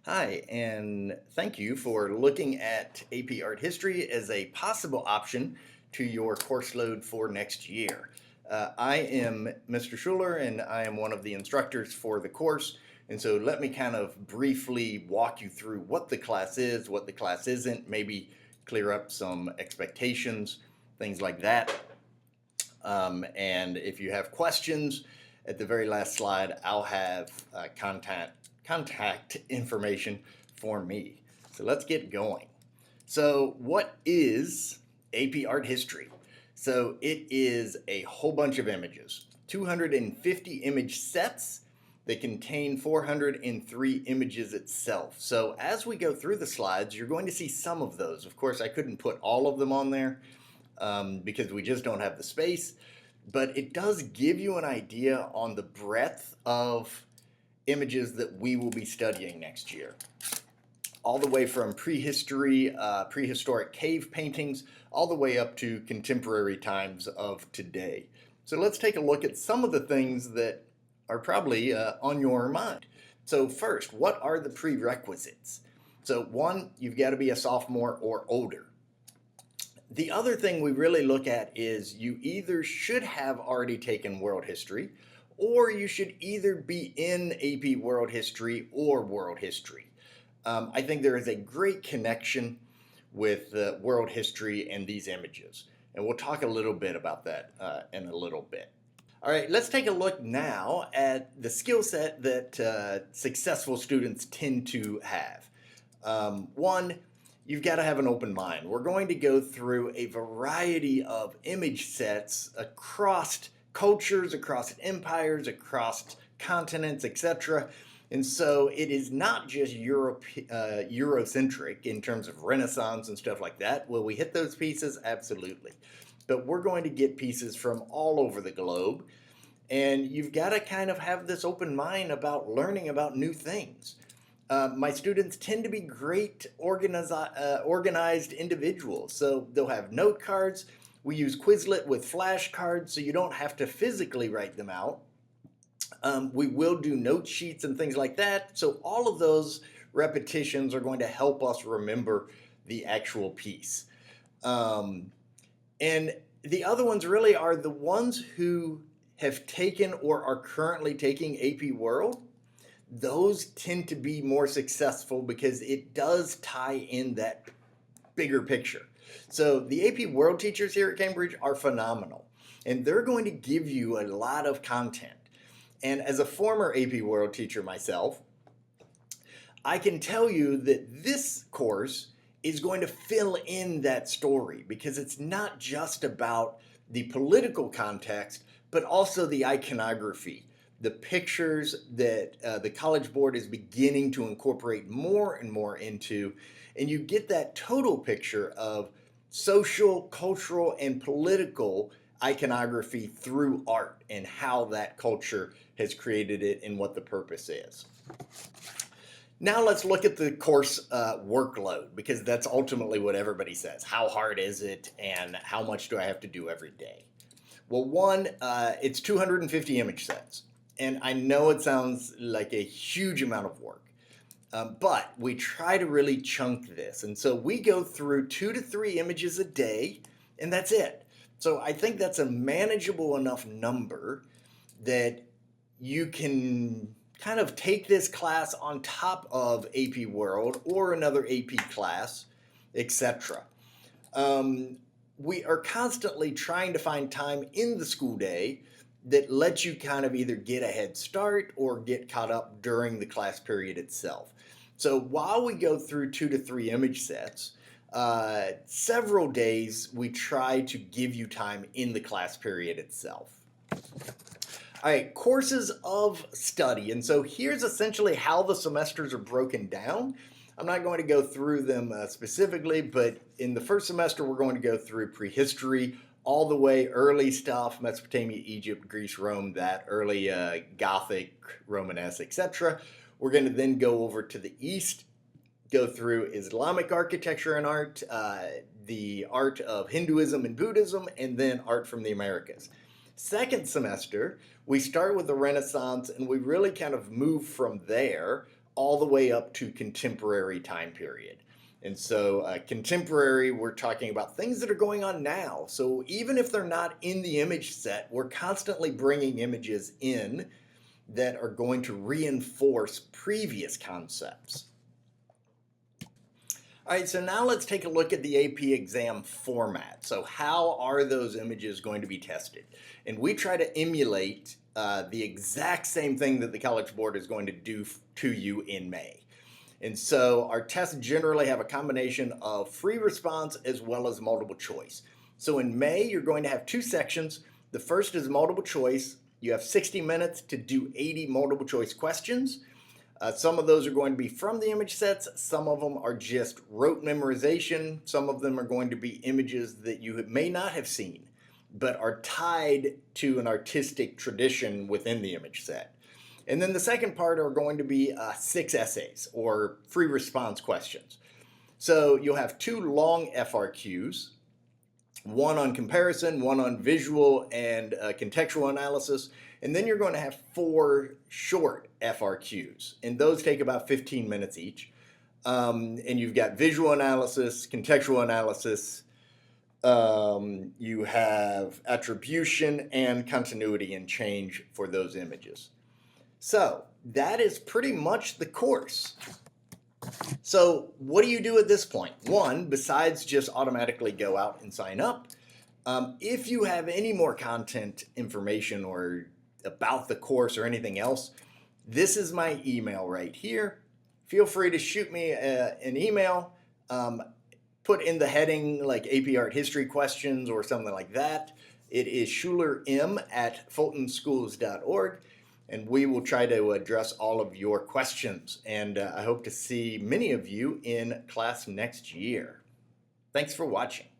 Hi, and thank you for looking at AP Art History as a possible option to your course load for next year. I am Mr. Schuler, and I am one of the instructors for the course. And so let me kind of briefly walk you through what the class is, what the class isn't, maybe clear up some expectations, things like that. And if you have questions, at the very last slide, I'll have contact information for me. So let's get going. So what is AP Art History? So it is a whole bunch of images, 250 image sets that contain 403 images itself. So as we go through the slides, you're going to see some of those. Of course, I couldn't put all of them on there because we just don't have the space, but it does give you an idea on the breadth of images that we will be studying next year. All the way from prehistoric cave paintings, all the way up to contemporary times of today. So let's take a look at some of the things that are probably on your mind. So first, what are the prerequisites? So one, you've got to be a sophomore or older. The other thing we really look at is you either should have already taken world history, or you should either be in AP World History or World History. I think there is a great connection with world history and these images, and we'll talk a little bit about that in a little bit. All right, let's take a look now at the skill set that successful students tend to have. One, you've got to have an open mind. We're going to go through a variety of image sets across cultures, across empires, across continents, etc. And so it is not just Eurocentric in terms of Renaissance and stuff like that. Will we hit those pieces? Absolutely. But we're going to get pieces from all over the globe. And you've got to kind of have this open mind about learning about new things. My students tend to be great organized individuals. So they'll have note cards. We use Quizlet with flashcards, so you don't have to physically write them out. We will do note sheets and things like that. So all of those repetitions are going to help us remember the actual piece. And the other ones really are the ones who have taken or are currently taking AP World. Those tend to be more successful because it does tie in that bigger picture. So the AP World teachers here at Cambridge are phenomenal, and they're going to give you a lot of content. And as a former AP World teacher myself, I can tell you that this course is going to fill in that story because it's not just about the political context, but also the iconography, the pictures that the College Board is beginning to incorporate more and more into, and you get that total picture of social, cultural, and political iconography through art and how that culture has created it and what the purpose is. Now let's look at the course workload, because that's ultimately what everybody says. How hard is it, and how much do I have to do every day? Well, one, it's 250 image sets. And I know it sounds like a huge amount of work, but we try to really chunk this. And so we go through 2 to 3 images a day, and that's it. So I think that's a manageable enough number that you can kind of take this class on top of AP World or another AP class, etc. We are constantly trying to find time in the school day that lets you kind of either get a head start or get caught up during the class period itself. So while we go through 2 to 3 image sets, several days we try to give you time in the class period itself. All right, courses of study. And so here's essentially how the semesters are broken down. I'm not going to go through them specifically, but in the first semester, we're going to go through prehistory, all the way early stuff, Mesopotamia, Egypt, Greece, Rome, that early Gothic, Romanesque, etc. We're going to then go over to the East, go through Islamic architecture and art, the art of Hinduism and Buddhism, and then art from the Americas. Second semester, we start with the Renaissance, and we really kind of move from there all the way up to contemporary time period. And so contemporary, we're talking about things that are going on now. So even if they're not in the image set, we're constantly bringing images in that are going to reinforce previous concepts. All right, so now let's take a look at the AP exam format. So how are those images going to be tested? And we try to emulate the exact same thing that the College Board is going to do to you in May. And so our tests generally have a combination of free response as well as multiple choice. So in May, you're going to have two sections. The first is multiple choice. You have 60 minutes to do 80 multiple choice questions. Some of those are going to be from the image sets. Some of them are just rote memorization. Some of them are going to be images that you may not have seen, but are tied to an artistic tradition within the image set. And then the second part are going to be 6 essays or free response questions. So you'll have 2 long FRQs, one on comparison, one on visual and contextual analysis, and then you're going to have 4 short FRQs, and those take about 15 minutes each. And you've got visual analysis, contextual analysis, you have attribution and continuity and change for those images. So that is pretty much the course. So what do you do at this point? One, besides just automatically go out and sign up, if you have any more content information or about the course or anything else, this is my email right here. Feel free to shoot me an email, put in the heading like AP Art History questions or something like that. It is schulerm@fultonschools.org. And we will try to address all of your questions. And I hope to see many of you in class next year. Thanks for watching.